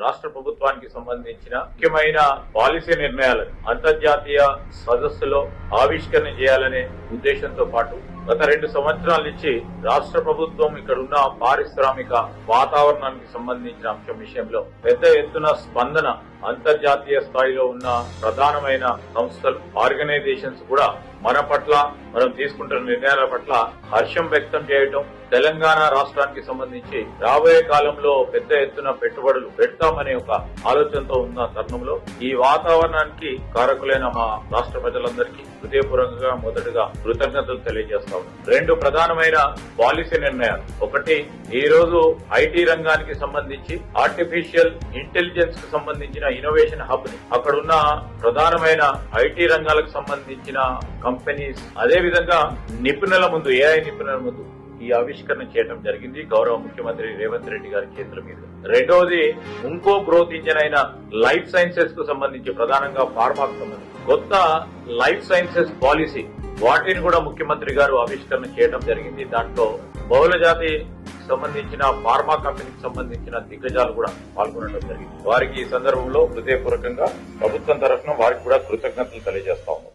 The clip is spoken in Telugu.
రాష్ట్ర ప్రభుత్వానికి సంబంధించిన ముఖ్యమైన పాలసీ నిర్ణయాలను అంతర్జాతీయ సదస్సులో ఆవిష్కరణ చేయాలనే ఉద్దేశంతో పాటు గత 2 సంవత్సరాల నుంచి రాష్ట్ర ప్రభుత్వం ఇక్కడున్న పారిశ్రామిక వాతావరణానికి సంబంధించిన అంశం విషయంలో పెద్ద ఎత్తున స్పందన అంతర్జాతీయ స్థాయిలో ఉన్న ప్రధానమైన సంస్థలు ఆర్గనైజేషన్స్ కూడా మన పట్ల మనం తీసుకుంటున్న నిర్ణయాల పట్ల హర్షం వ్యక్తం చేయటం, తెలంగాణ రాష్ట్రానికి సంబంధించి రాబోయే కాలంలో పెద్ద ఎత్తున పెట్టుబడులు పెడతామనే ఒక ఆలోచనతో ఉన్న తరుణంలో ఈ వాతావరణానికి కారకులైన మా రాష్ట్ర ప్రజలందరికీ హృదయపూర్వకంగా మొదటగా కృతజ్ఞతలు తెలియజేస్తాం. 2 ప్రధానమైన పాలసీ నిర్ణయాలు. ఒకటి, ఈ రోజు ఐటీ రంగానికి సంబంధించి ఆర్టిఫిషియల్ ఇంటెలిజెన్స్ కు సంబంధించిన ఇన్నోవేషన్ హబ్ ని అక్కడున్న ప్రధానమైన ఐటీ రంగాలకు సంబంధించిన కంపెనీస్, అదే విధంగా నిపుణుల ముందు, ఏఐ నిపుణుల ముందు ఈ ఆవిష్కరణ చేయడం జరిగింది గౌరవ ముఖ్యమంత్రి రేవంత్ రెడ్డి గారి చేతుల మీద. రెండవది, ఇంకో గ్రోత్ ఇంజన్ అయిన లైఫ్ సైన్సెస్ కు సంబంధించి, ప్రధానంగా ఫార్మాకు సంబంధించి కొత్త లైఫ్ సైన్సెస్ పాలసీ, వాటిని కూడా ముఖ్యమంత్రి గారు ఆవిష్కరణ చేయడం జరిగింది. దాంట్లో బహుళజాతి సంబంధించిన ఫార్మా కంపెనీకి సంబంధించిన దిగ్గజాలు కూడా పాల్గొనడం జరిగింది. వారికి ఈ సందర్భంలో హృదయపూర్వకంగా ప్రభుత్వం తరఫున వారికి కూడా కృతజ్ఞతలు తెలియజేస్తా ఉన్నాం.